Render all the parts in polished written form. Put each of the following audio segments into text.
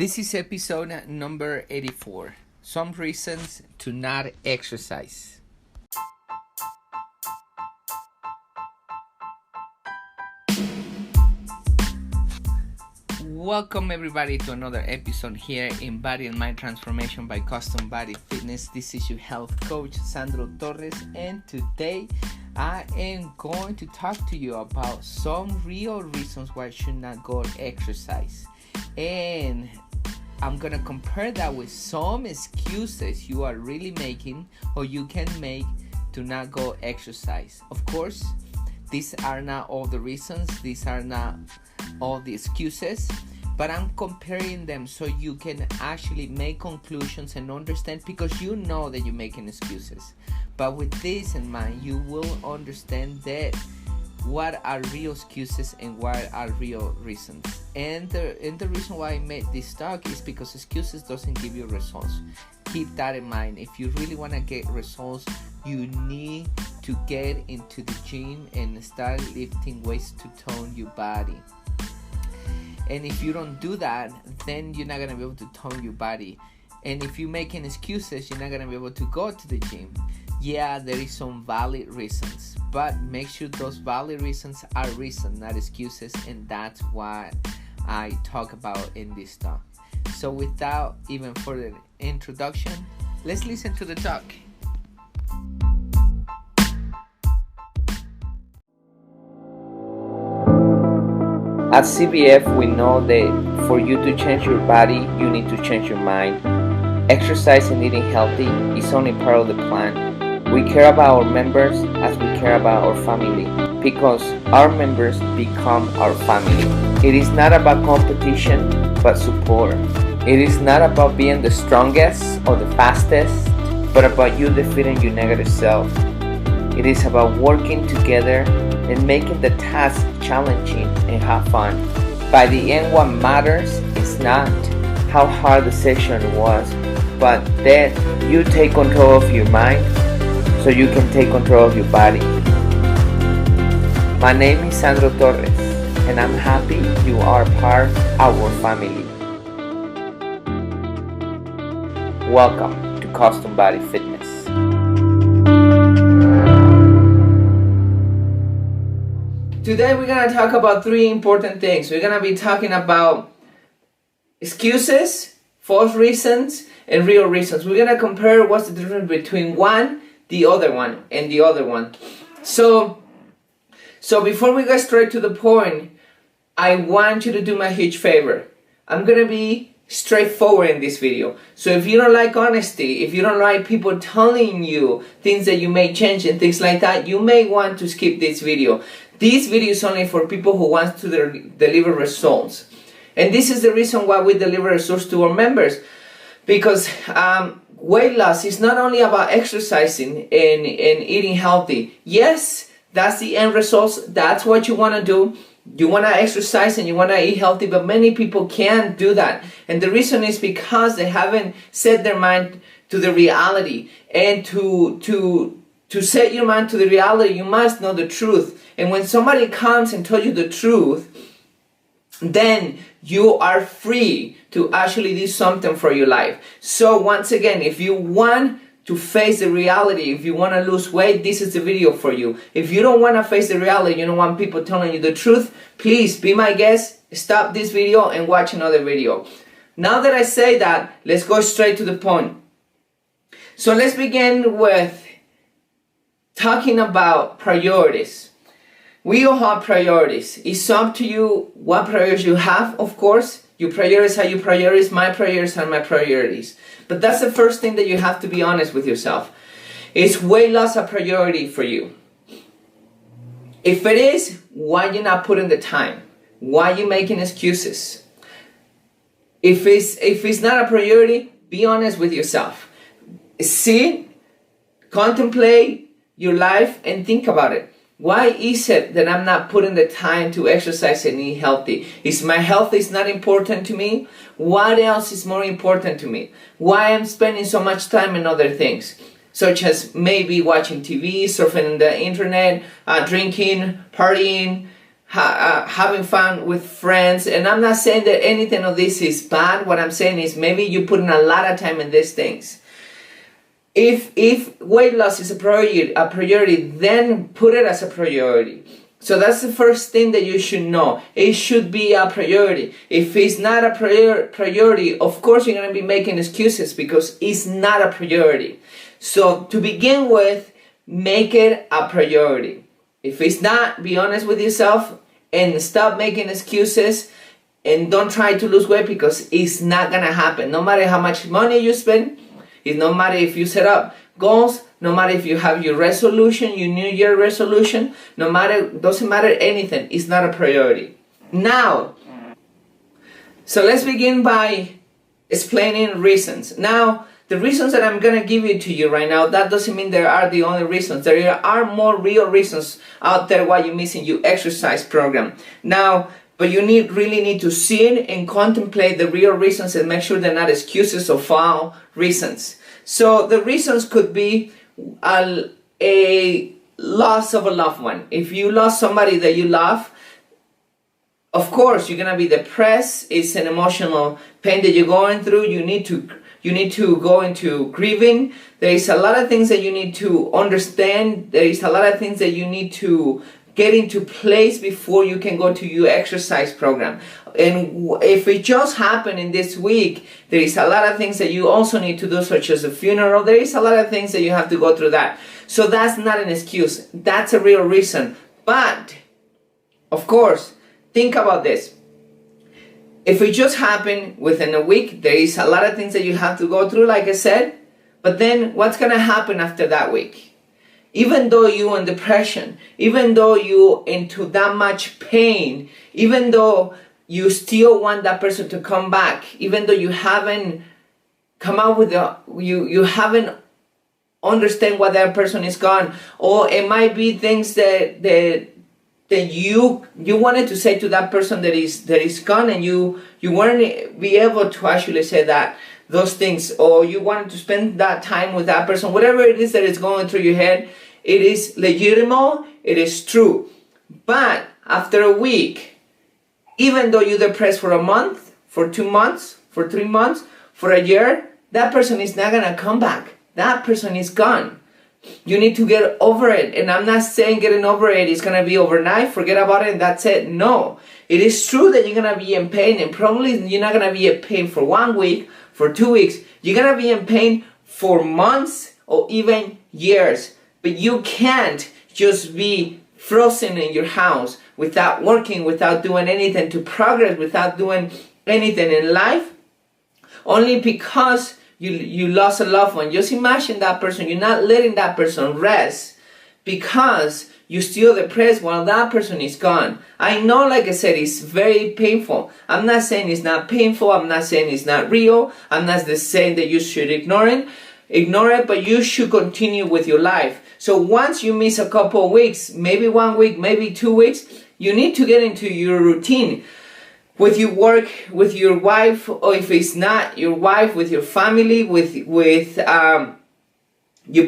This is episode number 84. Some reasons to not exercise. Welcome everybody to another episode here in Body and Mind Transformation by Custom Body Fitness. This is your health coach, Sandro Torres, and today I am going to talk to you about some real reasons why you should not go exercise. And I'm going to compare that with some excuses you are really making or you can make to not go exercise. Of course, these are not all the reasons, these are not all the excuses, but I'm comparing them so you can actually make conclusions and understand, because you know that you're making excuses. But with this in mind, you will understand that what are real excuses and what are real reasons. And the reason why I made this talk is because excuses doesn't give you results. Keep that in mind. If you really want to get results, you need to get into the gym and start lifting weights to tone your body. And if you don't do that, then you're not going to be able to tone your body. And if you're making excuses, you're not going to be able to go to the gym. Yeah, there is some valid reasons, but make sure those valid reasons are reasons, not excuses, and that's what I talk about in this talk. So without even further introduction, let's listen to the talk. At CBF, we know that for you to change your body, you need to change your mind. Exercise and eating healthy is only part of the plan. We care about our members as we care about our family, because our members become our family. It is not about competition, but support. It is not about being the strongest or the fastest, but about you defeating your negative self. It is about working together and making the task challenging and have fun. By the end, what matters is not how hard the session was, but that you take control of your mind so you can take control of your body. My name is Sandro Torres, and I'm happy you are part of our family. Welcome to Custom Body Fitness. Today we're going to talk about three important things. We're going to be talking about excuses, false reasons, and real reasons. We're going to compare what's the difference between one, the other one, and the other one. So before we go straight to the point, I want you to do me a huge favor. I'm going to be straightforward in this video. So if you don't like honesty, if you don't like people telling you things that you may change and things like that, you may want to skip this video. This video is only for people who want to deliver results. And this is the reason why we deliver results to our members. Because weight loss is not only about exercising and eating healthy. Yes, that's the end results. That's what you want to do. You want to exercise and you want to eat healthy, but many people can't do that. And the reason is because they haven't set their mind to the reality. And to set your mind to the reality, you must know the truth. And when somebody comes and tells you the truth, then you are free to actually do something for your life. So once again, if you want to face the reality, if you want to lose weight, this is the video for you. If you don't want to face the reality, you don't want people telling you the truth, please be my guest, stop this video and watch another video. Now that I say that, let's go straight to the point. So let's begin with talking about priorities. We all have priorities. It's up to you what priorities you have, of course. Your priorities are your priorities. My priorities are my priorities. But that's the first thing that you have to be honest with yourself. Is weight loss a priority for you? If it is, why you not putting the time? Why you making excuses? If it's not a priority, be honest with yourself. See, contemplate your life and think about it. Why is it that I'm not putting the time to exercise and eat healthy? Is my health is not important to me? What else is more important to me? Why I'm spending so much time in other things? Such as maybe watching TV, surfing on the internet, drinking, partying, having fun with friends. And I'm not saying that anything of this is bad. What I'm saying is maybe you put in a lot of time in these things. If weight loss is a priority, then put it as a priority. So that's the first thing that you should know. It should be a priority. If it's not a priority, of course you're going to be making excuses because it's not a priority. So to begin with, make it a priority. If it's not, be honest with yourself and stop making excuses, and don't try to lose weight because it's not going to happen. No matter how much money you spend, it no matter if you set up goals, no matter if you have your resolution, your New Year resolution, no matter, doesn't matter anything, it's not a priority. Now, so let's begin by explaining reasons. Now, the reasons that I'm going to give you to you right now, that doesn't mean there are the only reasons. There are more real reasons out there why you're missing your exercise program. Now, but you really need to see it and contemplate the real reasons and make sure they're not excuses or foul reasons. So the reasons could be a loss of a loved one. If you lost somebody that you love, of course you're gonna be depressed. It's an emotional pain that you're going through. You need to go into grieving. There is a lot of things that you need to understand. There is a lot of things that you need to get into place before you can go to your exercise program. And if it just happened in this week, there is a lot of things that you also need to do, such as a funeral. There is a lot of things that you have to go through that. So that's not an excuse. That's a real reason. But, of course, think about this. If it just happened within a week, there is a lot of things that you have to go through, like I said. But then what's going to happen after that week? Even though you're in depression, even though you're into that much pain, even though you still want that person to come back, even though you haven't come out with you haven't understand why that person is gone, or it might be things that you wanted to say to that person that is gone, and you weren't be able to actually say those things, or you wanted to spend that time with that person. Whatever it is that is going through your head, it is legitimate, it is true. But after a week, even though you're depressed for a month, for 2 months, for 3 months, for a year, that person is not gonna come back. That person is gone. You need to get over it. And I'm not saying getting over it is gonna be overnight, forget about it and that's it. No. It is true that you're gonna be in pain, and probably you're not gonna be in pain for 1 week, for 2 weeks. You're gonna be in pain for months or even years. But you can't just be frozen in your house without working, without doing anything to progress, without doing anything in life, only because you lost a loved one. Just imagine that person. You're not letting that person rest because you're still depressed while that person is gone. I know, like I said, it's very painful. I'm not saying it's not painful. I'm not saying it's not real. I'm not saying that you should ignore it, but you should continue with your life. So once you miss a couple of weeks, maybe 1 week, maybe 2 weeks, you need to get into your routine with your work, with your wife, or if it's not your wife, with your family, with your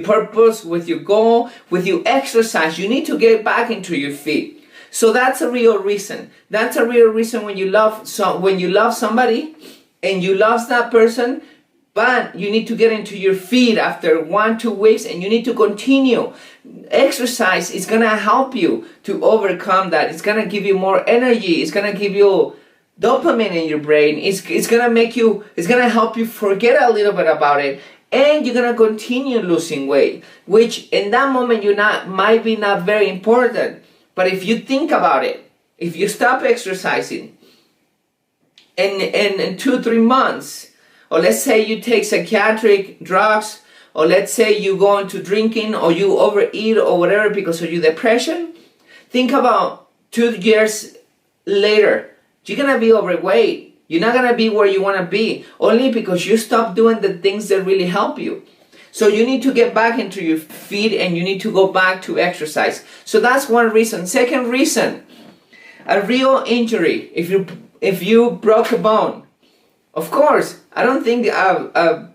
purpose, with your goal, with your exercise. You need to get back into your feet. So that's a real reason. That's a real reason when you love somebody and you love that person. But you need to get into your feet after 1-2 weeks, and you need to continue. Exercise is going to help you to overcome that. It's going to give you more energy. It's going to give you dopamine in your brain. It's going to help you forget a little bit about it. And you're going to continue losing weight, which in that moment might be not very important. But if you think about it, if you stop exercising in 2-3 months, or let's say you take psychiatric drugs, or let's say you go into drinking, or you overeat, or whatever because of your depression, think about 2 years later, you're going to be overweight. You're not going to be where you want to be, only because you stopped doing the things that really help you. So you need to get back into your feet, and you need to go back to exercise. So that's one reason. Second reason, a real injury. If you broke a bone, of course, I don't think a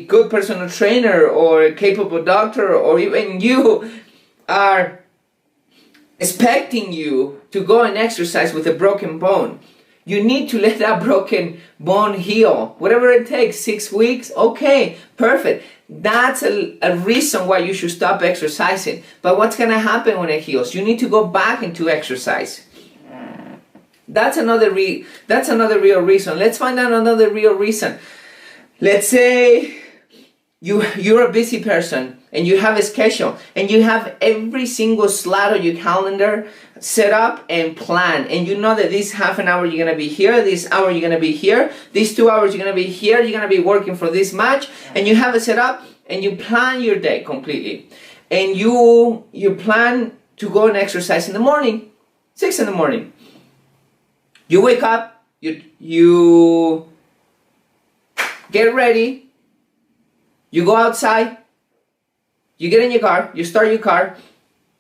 good personal trainer or a capable doctor or even you are expecting you to go and exercise with a broken bone. You need to let that broken bone heal. Whatever it takes, 6 weeks, okay, perfect. That's a reason why you should stop exercising. But what's going to happen when it heals? You need to go back into exercise. That's another real reason. Let's find out another real reason. Let's say you're a busy person and you have a schedule and you have every single slot of your calendar set up and planned, and you know that this half an hour you're going to be here, this hour you're going to be here, these 2 hours you're going to be here, you're going to be working for this match, and you have it set up and you plan your day completely, and you plan to go and exercise in the morning, 6 in the morning. You wake up, you get ready, you go outside, you get in your car, you start your car,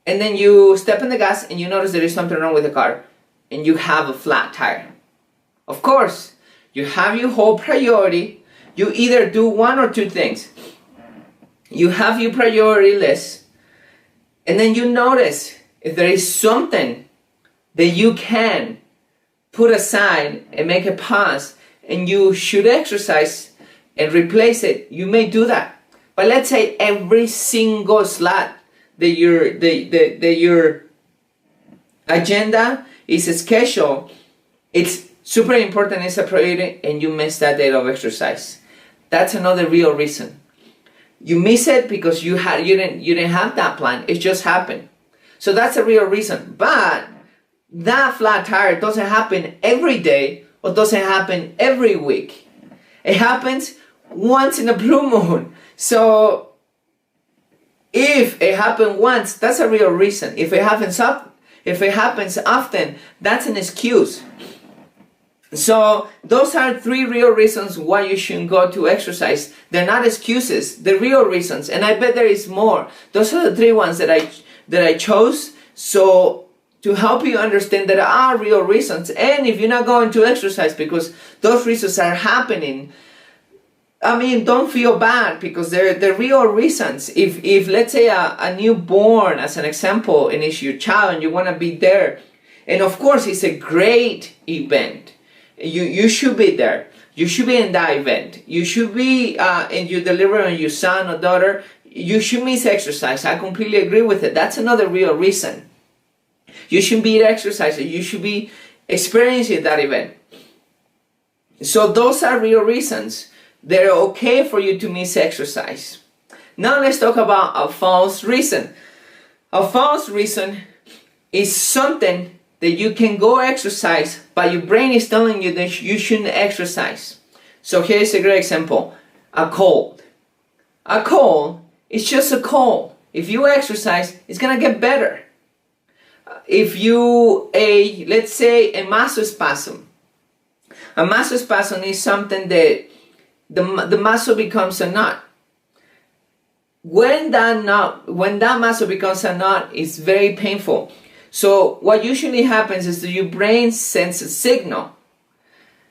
and then you step in the gas and you notice there is something wrong with the car and you have a flat tire. Of course, you have your whole priority. You either do one or two things. You have your priority list, and then you notice if there is something that you can put aside and make a pause and you should exercise and replace it, you may do that. But let's say every single slot that your agenda is a schedule, it's super important, it's a priority, and you miss that day of exercise. That's another real reason. You miss it because you didn't have that plan. It just happened. So that's a real reason. But that flat tire doesn't happen every day or doesn't happen every week. It happens once in a blue moon. So if it happened once, that's a real reason. If it happens often, that's an excuse. So those are 3 real reasons why you shouldn't go to exercise. They're not excuses, they're real reasons, and I bet there is more. Those are the 3 ones that I chose. So to help you understand that there are real reasons, and if you're not going to exercise because those reasons are happening, I mean, don't feel bad because they're real reasons. If let's say a newborn, as an example, and it's your child and you want to be there, and of course it's a great event, you should be there. You should be in that event. You should be and you deliver on your son or daughter. You should miss exercise. I completely agree with it. That's another real reason. You should be exercising. You should be experiencing that event. So those are real reasons. They're okay for you to miss exercise. Now let's talk about a false reason. A false reason is something that you can go exercise, but your brain is telling you that you shouldn't exercise. So here's a great example. A cold. A cold is just a cold. If you exercise, it's going to get better. If you, let's say a muscle spasm. A muscle spasm is something that the muscle becomes a knot. When that muscle becomes a knot, it's very painful. So what usually happens is that your brain sends a signal,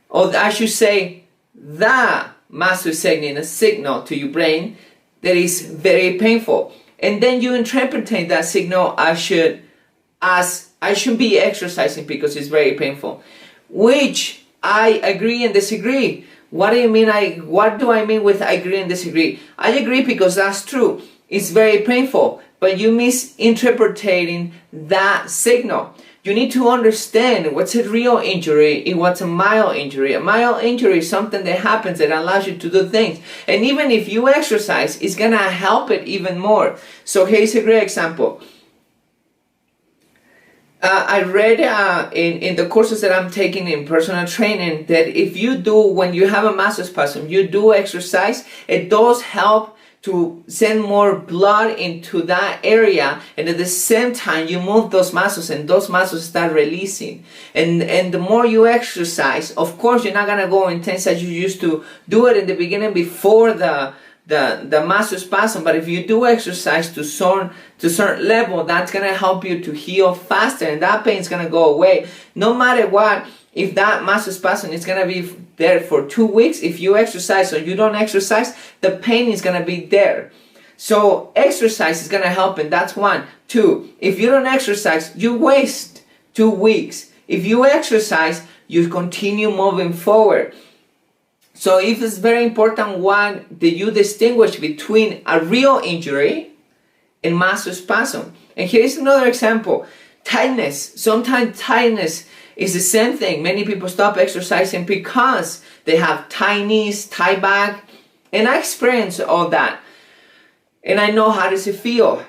or I should say, the muscle is sending a signal to your brain that is very painful, and then you interpret that signal as I should be exercising because it's very painful, which I agree and disagree. What do you mean? What do I mean with I agree and disagree? I agree because that's true. It's very painful, but you misinterpreting that signal. You need to understand what's a real injury and what's a mild injury. A mild injury is something that happens that allows you to do things. And even if you exercise, it's going to help it even more. So here's a great example. I read in the courses that I'm taking in personal training that if you do, when you have a muscle spasm, you do exercise, it does help to send more blood into that area, and at the same time you move those muscles and those muscles start releasing. And the more you exercise, of course you're not gonna go intense as you used to do it in the beginning before the muscle spasm, but if you do exercise to certain level, that's gonna help you to heal faster, and that pain is gonna go away. No matter what, if that muscle spasm is gonna be there for 2 weeks, if you exercise or you don't exercise, the pain is gonna be there. So exercise is gonna help, and that's one. Two, if you don't exercise, you waste 2 weeks. If you exercise, you continue moving forward. So if it's very important, one, that you distinguish between a real injury and muscle-spasm. And here's another example. Tightness. Sometimes tightness is the same thing. Many people stop exercising because they have tight knees, tight back. And I experienced all that. And I know how does it feel.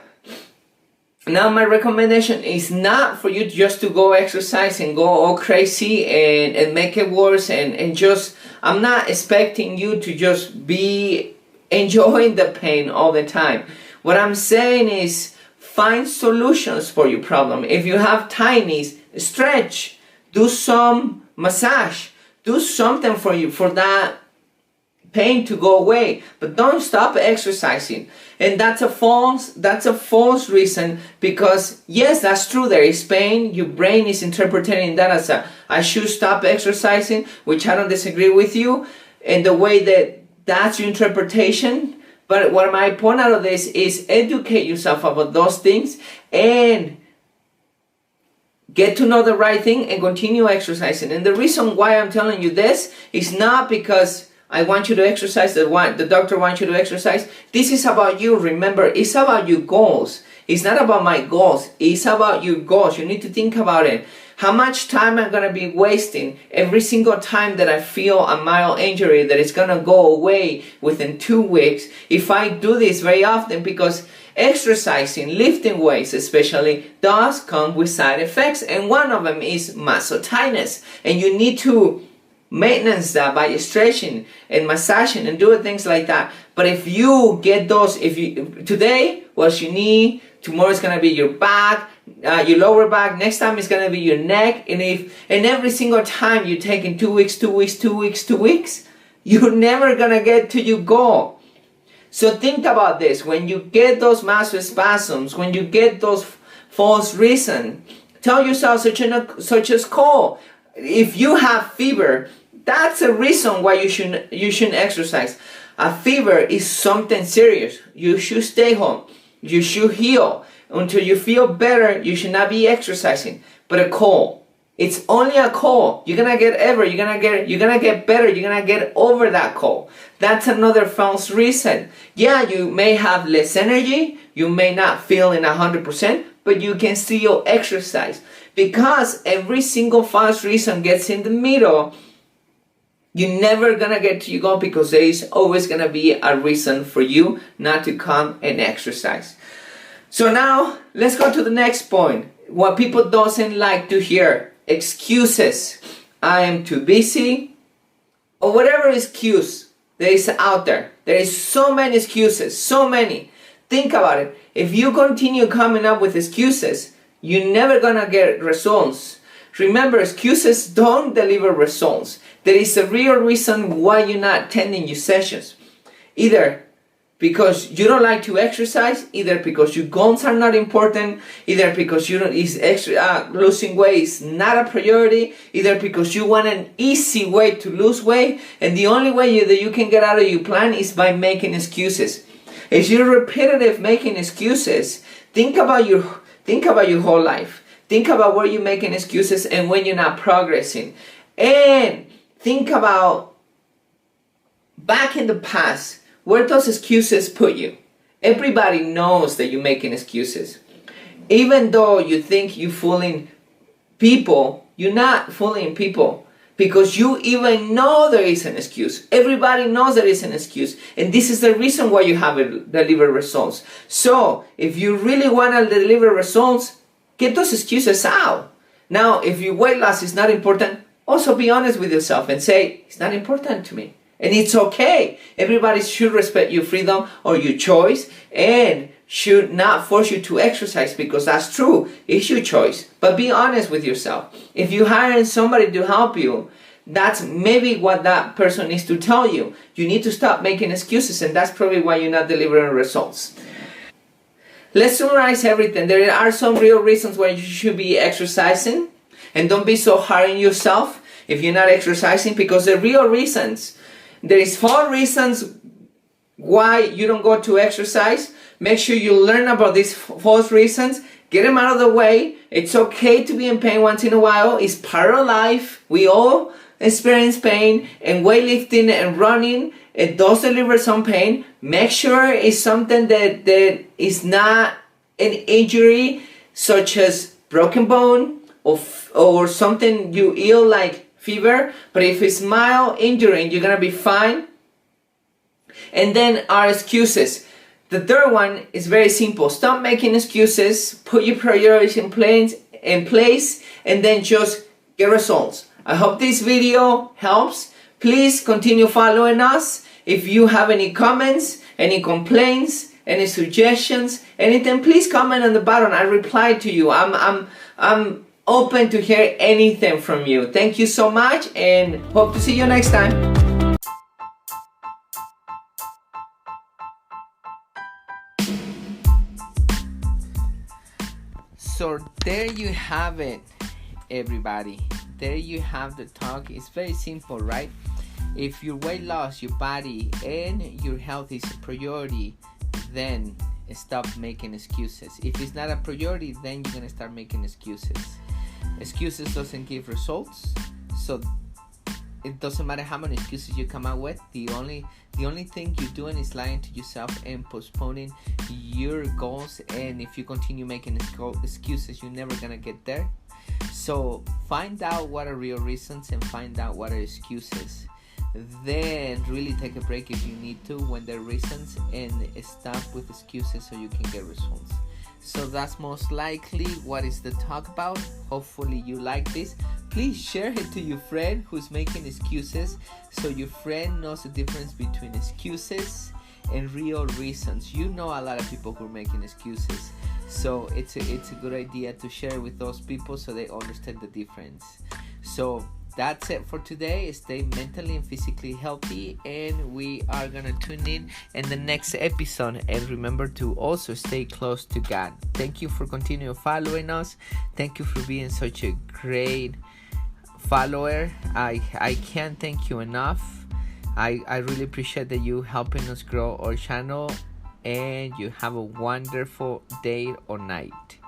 Now my recommendation is not for you just to go exercise and go all crazy and make it worse and just, I'm not expecting you to just be enjoying the pain all the time. What I'm saying is find solutions for your problem. If you have tight knees, stretch, do some massage, do something for you, for that pain to go away, but don't stop exercising. And that's a false reason, because yes, that's true, there is pain, your brain is interpreting that as I should stop exercising, which I don't disagree with you in the way that that's your interpretation. But what my point out of this is educate yourself about those things and get to know the right thing and continue exercising. And the reason why I'm telling you this is not because I want you to exercise, the doctor wants you to exercise. This is about you. Remember, it's about your goals. It's not about my goals. It's about your goals. You need to think about it. How much time I'm going to be wasting every single time that I feel a mild injury that is going to go away within 2 weeks if I do this very often, because exercising, lifting weights especially, does come with side effects, and one of them is muscle tightness, and you need to maintenance that by stretching and massaging and doing things like that. But if you get those, today was your knee, tomorrow is gonna be your back, your lower back, next time it's gonna be your neck, and every single time you take in 2 weeks, 2 weeks, 2 weeks, 2 weeks, you're never gonna get to your goal. So think about this. When you get those muscle spasms, when you get those false reasons, tell yourself such as cold. If you have fever, that's a reason why you shouldn't exercise. A fever is something serious. You should stay home. You should heal. Until you feel better, you should not be exercising. But a cold, it's only a cold. You're gonna get better. You're gonna get over that cold. That's another false reason. Yeah, you may have less energy. You may not feel in 100%, but you can still exercise. Because every single false reason gets in the middle, you're never gonna get to your goal, because there is always gonna be a reason for you not to come and exercise. So now, let's go to the next point. What people doesn't like to hear, excuses. I am too busy, or whatever excuse there is out there. There is so many excuses, so many. Think about it. If you continue coming up with excuses, you're never gonna get results. Remember, excuses don't deliver results. There is a real reason why you're not attending your sessions. Either because you don't like to exercise, either because your goals are not important, either because losing weight is not a priority, either because you want an easy way to lose weight, and the only way that you can get out of your plan is by making excuses. If you're repetitive making excuses, think about your whole life. Think about where you're making excuses and when you're not progressing. And think about back in the past, where those excuses put you. Everybody knows that you're making excuses. Even though you think you're fooling people, you're not fooling people, because you even know there is an excuse. Everybody knows there is an excuse. And this is the reason why you haven't delivered results. So if you really want to deliver results, get those excuses out. Now, if your weight loss is not important, also be honest with yourself and say, it's not important to me. And it's okay. Everybody should respect your freedom or your choice and should not force you to exercise, because that's true. It's your choice. But be honest with yourself. If you're hiring somebody to help you, that's maybe what that person needs to tell you. You need to stop making excuses, and that's probably why you're not delivering results. Let's summarize everything. There are some real reasons why you should be exercising, and don't be so hard on yourself if you're not exercising, because the real reasons, there is 4 reasons why you don't go to exercise. Make sure you learn about these false reasons. Get them out of the way. It's okay to be in pain once in a while. It's part of life. We all experience pain, and weightlifting and running, it does deliver some pain. Make sure it's something that is not an injury such as broken bone or something you ill like fever. But if it's mild injury, you're gonna be fine. And then our excuses. The third one is very simple. Stop making excuses. Put your priorities in place, and then just get results. I hope this video helps. Please continue following us. If you have any comments, any complaints, any suggestions, anything, please comment on the bottom. I reply to you. I'm open to hear anything from you. Thank you so much, and hope to see you next time. So there you have it, everybody. There you have the talk. It's very simple, right? If your weight loss, your body, and your health is a priority, then stop making excuses. If it's not a priority, then you're gonna start making excuses. Excuses doesn't give results, so it doesn't matter how many excuses you come out with. The only thing you're doing is lying to yourself and postponing your goals. And if you continue making excuses, you're never gonna get there. So find out what are real reasons and find out what are excuses. Then really take a break if you need to when there are reasons, and stop with excuses so you can get results. So that's most likely what is the talk about. Hopefully you like this. Please share it to your friend who's making excuses, so your friend knows the difference between excuses and real reasons. You know a lot of people who are making excuses, so it's a good idea to share with those people so they understand the difference. So that's it for today. Stay mentally and physically healthy, and we are gonna tune in the next episode. And remember to also stay close to God. Thank you for continuing following us. Thank you for being such a great follower. I can't thank you enough. I really appreciate that you helping us grow our channel, and you have a wonderful day or night.